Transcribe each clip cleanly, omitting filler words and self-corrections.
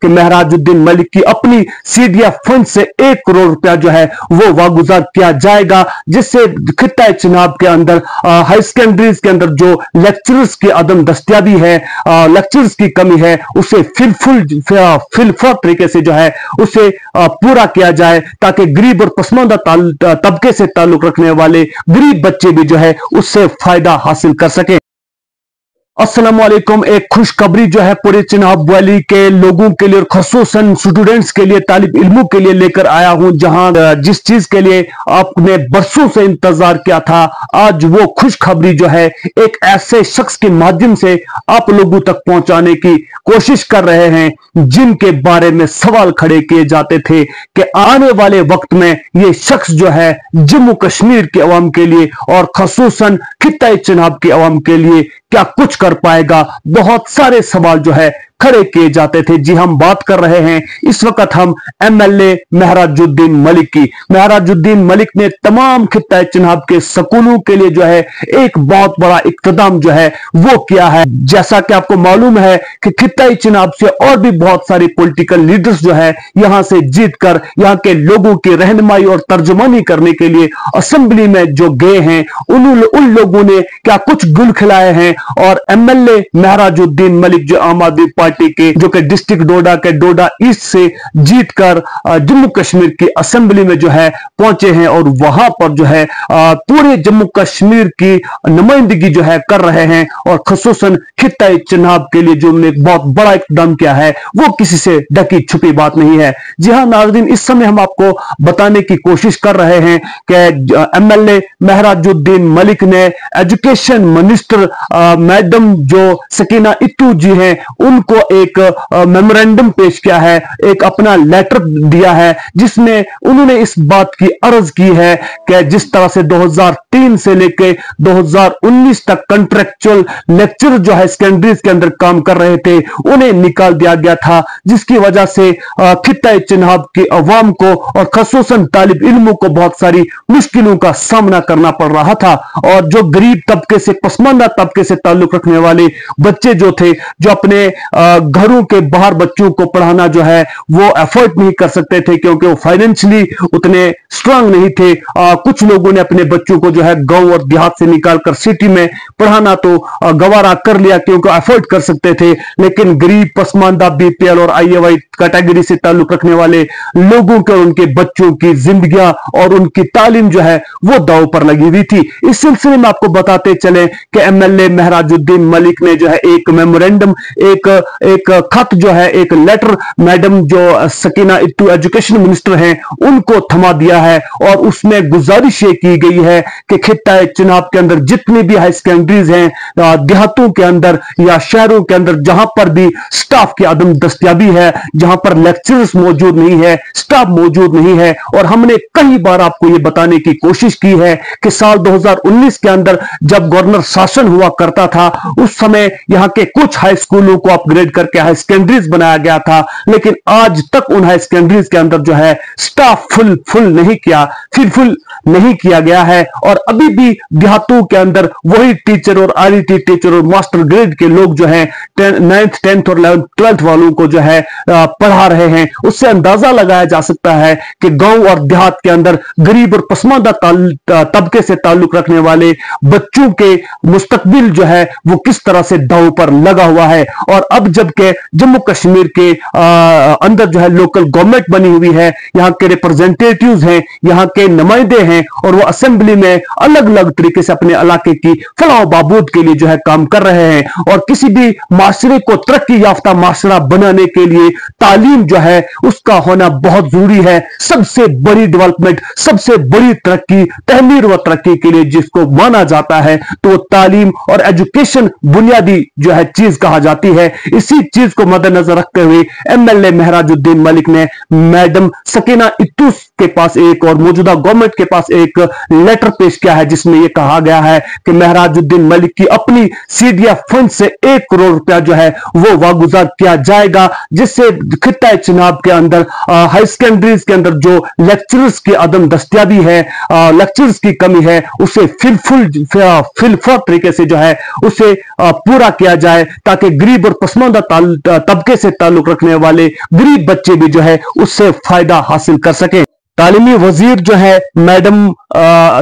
कि महराजुद्दीन मलिक की अपनी CDF फंड से 1 करोड़ रुपया जो है वो वागुजार किया जाएगा, जिससे खित्ता चिनाब के अंदर हाई सेकेंडरीज के अंदर जो लेक्चरर्स की अदम दस्तियाबी है, लेक्चरर्स की कमी है, उसे फिलफुल तरीके से जो है उसे पूरा किया जाए, ताकि गरीब और पसमानदा तबके से ताल्लुक रखने वाले गरीब बच्चे भी जो है उससे फायदा हासिल कर सकें। अस्सलाम वालेकुम। एक खुशखबरी जो है पूरे चिनाब वैली के लोगों के लिए और खसूसन स्टूडेंट्स के लिए, तालिब इल्मों के लिए लेकर आया हूं, जहां जिस चीज के लिए आपने बरसों से इंतजार किया था, आज वो खुशखबरी जो है एक ऐसे शख्स के माध्यम से आप लोगों तक पहुंचाने की कोशिश कर रहे हैं जिनके बारे में सवाल खड़े किए जाते थे कि आने वाले वक्त में ये शख्स जो है जम्मू कश्मीर के अवाम के लिए और खसूसन खित्ता चिनाब के अवाम के लिए क्या कुछ कर पाएगा। बहुत सारे सवाल जो है खड़े किए जाते थे। जी, हम बात कर रहे हैं इस वक्त हम MLA महराजुद्दीन मलिक की। महराजुद्दीन मलिक ने तमाम खित्ता चिनाब के स्कूलों के लिए जो है एक बहुत बड़ा इक़्तिदाम जो है वो किया है। जैसा कि आपको मालूम है कि खित्ता चिनाब से और भी बहुत सारी पॉलिटिकल लीडर्स जो है यहां से जीतकर यहाँ के लोगों की रहनुमाई और तर्जुमानी करने के लिए असेंबली में जो गए हैं, उन लोगों ने क्या कुछ गुल खिलाए हैं। और MLA महराजुद्दीन मलिक जो आम आदमी पार्टी के, जो कि डिस्ट्रिक्ट डोडा के डोडा ईस्ट से जीतकर जम्मू कश्मीर की असेंबली में जो है पहुंचे हैं और वहां पर जो है पूरे जम्मू कश्मीर की नुमाइंदगी जो है कर रहे हैं और खसूसन खित्ता चिनाब के लिए जो उन्होंने एक बहुत बड़ा इक़्तिदाम किया है वो किसी से ढकी छुपी बात नहीं है। जी हां नाज़रीन, इस समय हम आपको बताने की कोशिश कर रहे हैं कि MLA महराजुद्दीन मलिक ने एजुकेशन मिनिस्टर मैडम जो सकीना इत्तू जी हैं उनको एक मेमोरेंडम पेश किया है, एक अपना लेटर दिया है, जिसमें उन्होंने इस बात की अर्ज की है कि जिस तरह से 2003 से लेकर 2019 तक कंट्रेक्चुअल लेक्चर जो है सेकेंडरीज के अंदर काम कर रहे थे उन्हें निकाल दिया गया था, जिसकी वजह से खित्ता चिनाब के अवाम को और खसूसन तालिब इल्मों को बहुत सारी मुश्किलों का सामना करना पड़ रहा था। और जो गरीब तबके से, पसमानदा तबके से ताल्लुक रखने वाले बच्चे जो थे, जो अपने घरों के बाहर बच्चों को पढ़ाना जो है वो एफर्ट नहीं कर सकते थे क्योंकि वो फाइनेंशियली उतने स्ट्रांग नहीं थे। कुछ लोगों ने अपने बच्चों को जो है गांव और देहात से निकालकर सिटी में पढ़ाना तो गवारा कर लिया क्योंकि एफर्ट कर सकते थे, लेकिन गरीब, पसमानदा, BPL और IAY कैटेगरी से ताल्लुक रखने वाले लोगों के और उनके बच्चों की जिंदगियां और उनकी तालीम जो है वो दांव पर लगी हुई थी। इस सिलसिले में आपको बताते चले कि MLA महराजुद्दीन मलिक ने जो है एक मेमोरेंडम, एक खत जो है, एक लेटर मैडम जो सकीना इत्तू एजुकेशन मिनिस्टर हैं उनको थमा दिया है और उसमें गुजारिश ये की गई है कि खित्ता चिनाब के अंदर जितनी भी हाई सेकेंडरीज हैं, देहातों के अंदर या शहरों के अंदर जहां पर भी स्टाफ की अदम दस्तियाबी है, जहां पर लेक्चरर्स मौजूद नहीं है, स्टाफ मौजूद नहीं है, और हमने कई बार आपको यह बताने की कोशिश की है कि साल 2019 के अंदर जब गवर्नर शासन हुआ करता था उस समय यहां के कुछ हाई स्कूलों को अपग्रेड करके हाई सेकेंडरीज बनाया गया था, लेकिन आज तक उन हाई सेकेंडरीज के अंदर जो है स्टाफ फुल नहीं किया गया है। और अभी भी देहातों के अंदर वही टीचर और RET टीचर और मास्टर ग्रेड के लोग जो है 9th 10th और 11th 12th वालों को जो है पढ़ा रहे हैं। उससे अंदाजा लगाया जा सकता है कि गांव और देहात के अंदर गरीब और पसमानदा तबके से ताल्लुक रखने वाले बच्चों के मुस्तकबिल जो है वो किस तरह से दांव पर लगा हुआ है। और अब जबकि जम्मू कश्मीर के अंदर जो है लोकल गवर्नमेंट बनी हुई है, यहाँ के रिप्रेजेंटेटिव्स हैं, यहाँ के नुमाइंदे हैं और वो असेंबली में अलग अलग तरीके से अपने इलाके की फलाह बहबूद के लिए जो है काम कर रहे हैं। और किसी भी माशरे को तरक्की याफ्ता माशरा बनाने के लिए तालीम जो है उसका होना बहुत जरूरी है। सबसे बड़ी डेवलपमेंट, सबसे बड़ी तरक्की, तहमीर व तरक्की के लिए जिसको माना जाता है तो तालीम और एजुकेशन बुनियादी जो है चीज कहा जाती है। इसी चीज को मद्देनजर रखते हुए MLA महराजुद्दीन मलिक ने मैडम सकीना इत्तू के पास एक और मौजूदा गवर्नमेंट के पास एक लेटर पेश किया है, जिसमें यह कहा गया है कि महराजुद्दीन मलिक की अपनी CDF फंड से 1 करोड़ रुपया जो है वो वागुजार किया जाएगा, जिससे खित्ता चिनाब के अंदर हाई सेकेंडरीज के अंदर जो लेक्चरर्स की अदम दस्तियाबी है, लेक्चरर्स की कमी है, उसे फिलफुल तरीके से जो है उसे पूरा किया जाए, ताकि गरीब और पसमानदा पसमानदा तबके से ताल्लुक रखने वाले गरीब बच्चे भी जो है उससे फायदा हासिल कर सकें। तालीमी वजीर जो है मैडम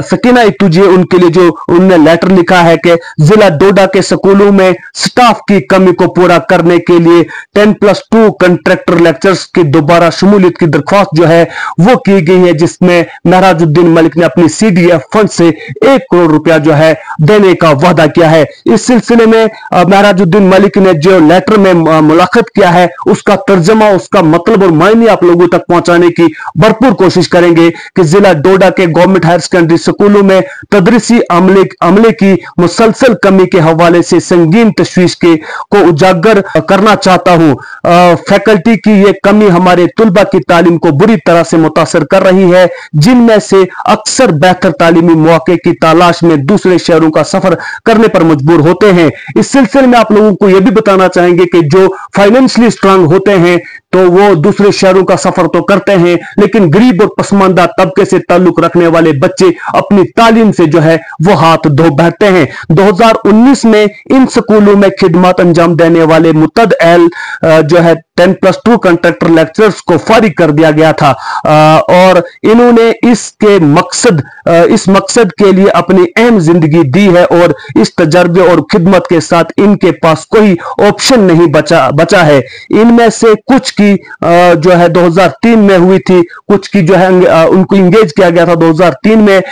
सकीना इतुजे, उनके लिए जो उन्होंने लेटर लिखा है कि जिला डोडा के स्कूलों में स्टाफ की कमी को पूरा करने के लिए 10+2 कंट्रैक्टर लेक्चर्स की दोबारा शमूलियत की दरख्वास्त जो है वो की गई है, जिसमें महराजुद्दीन मलिक ने अपनी CDF फंड से 1 करोड़ रुपया जो है देने का वादा किया है। इस सिलसिले में महराजुद्दीन मलिक ने जो लेटर में मुलाकात किया है उसका तर्जमा, उसका मतलब और मायने आप लोगों तक पहुंचाने की भरपूर कोशिश करेंगे कि जिला डोडा के गवर्नमेंट हायर सेकेंडरी स्कूलों में तदरीसी अमले की मुसलसल कमी के हवाले से संगीन तशवीश को उजागर करना चाहता हूं। फैकल्टी की यह कमी हमारे तुलबा की तालीम को बुरी तरह से मुतासर कर रही है, जिनमें से अक्सर बेहतर तालीमी मौके की तलाश में दूसरे शहरों का सफर करने पर मजबूर होते हैं। इस सिलसिले में आप लोगों को यह भी बताना चाहेंगे कि जो फाइनेंशियली स्ट्रांग होते हैं तो वो दूसरे शहरों का सफर तो करते हैं, लेकिन गरीब और पसमानदा तबके से ताल्लुक रखने वाले बच्चे अपनी तालीम से जो है वो हाथ धो बैठते हैं। 2019 में इन स्कूलों में खिदमत अंजाम देने वाले मुतद एल जो है 10+2 कंट्रैक्टर लेक्चरर्स को फारिग कर दिया गया था और इन्होंने इस मकसद के लिए अपनी अहम जिंदगी दी है और इस तजर्बे और खिदमत के साथ इनके पास कोई ऑप्शन नहीं बचा है। इनमें से कुछ की जो है 2003 में हुई थी, कुछ की जो है उनको इंगेज किया गया था 2003 में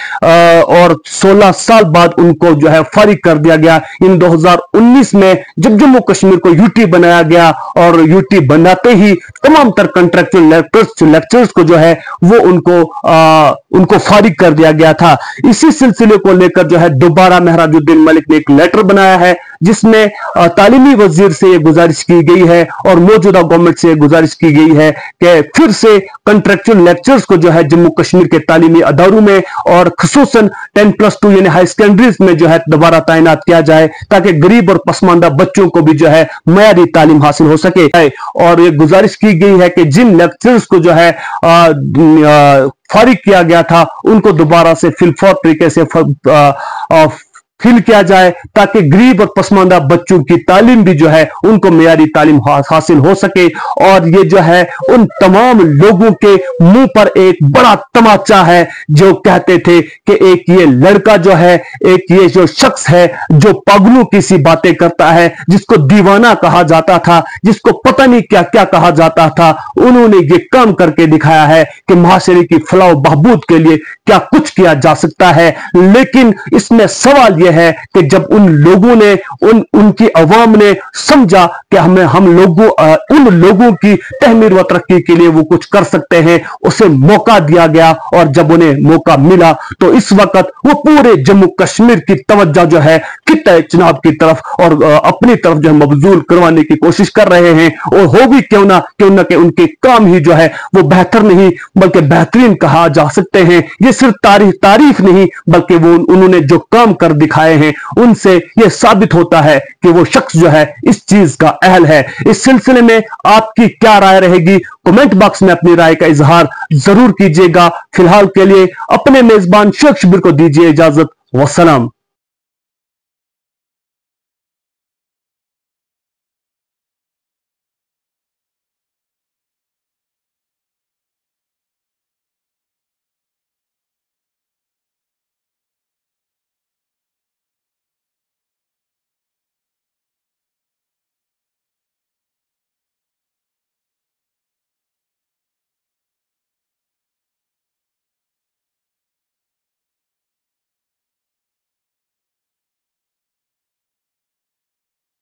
और 16 साल बाद उनको जो है फारिग कर दिया गया। इन 2019 में जब जम्मू कश्मीर को यूटी बनाया गया और यूटी बनाते ही तमाम तर कंट्रैक्चुअल लेक्चर्स को जो है वो उनको फारिग कर दिया गया था। इसी सिलसिले को लेकर जो है दोबारा महराजुद्दीन मलिक ने एक लेटर बनाया है जिसमें तालीमी वजीर से यह गुजारिश की गई है और मौजूदा गवर्नमेंट से गुजारिश की गई है कि फिर से कंट्रैक्चुअल लेक्चर्स को जो है जम्मू कश्मीर के तालीमी अदारों में और खुसूसन 10+2 यानी हाई सेकेंडरीज में जो है दोबारा तैनात किया जाए ताकि गरीब और पसमानदा बच्चों को भी जो है मयारी तालीम हासिल हो सके। और ये गुजारिश की गई है कि जिन लेक्चर्स को जो है फारिग किया गया था उनको दोबारा से फिलफॉर तरीके से फिल किया जाए ताकि गरीब और पसमानदा बच्चों की तालीम भी जो है उनको मेयारी तालीम हासिल हो सके। और ये जो है उन तमाम लोगों के मुंह पर एक बड़ा तमाचा है जो कहते थे कि एक ये लड़का जो है, एक ये जो शख्स है जो पागलों की सी बातें करता है, जिसको दीवाना कहा जाता था, जिसको पता नहीं क्या क्या कहा जाता था, उन्होंने ये काम करके दिखाया है कि माशरे की फलाह बहबूद के लिए क्या कुछ किया जा सकता है। लेकिन इसमें सवाल यह है कि जब उन लोगों ने उनकी अवाम ने समझा कि हम लोगों की तहमीर व तरक्की के लिए वो कुछ कर सकते हैं, उसे मौका दिया गया और जब उन्हें मौका मिला तो इस वक्त वो पूरे जम्मू कश्मीर की तवज्जो जो है खित्ते चनाब की तरफ और अपनी तरफ जो है मबजूल करवाने की कोशिश कर रहे हैं। और हो भी क्यों ना कि उनके काम ही जो है वो बेहतर नहीं बल्कि बेहतरीन कहा जा सकते हैं। ये सिर्फ तारीफ नहीं बल्कि वो उन्होंने जो काम कर दिखाए हैं उनसे यह साबित होता है कि वो शख्स जो है इस चीज का अहल है। इस सिलसिले में आपकी क्या राय रहेगी, कमेंट बॉक्स में अपनी राय का इजहार जरूर कीजिएगा। फिलहाल के लिए अपने मेजबान शेख शब्बीर को दीजिए इजाजत। वस्सलाम।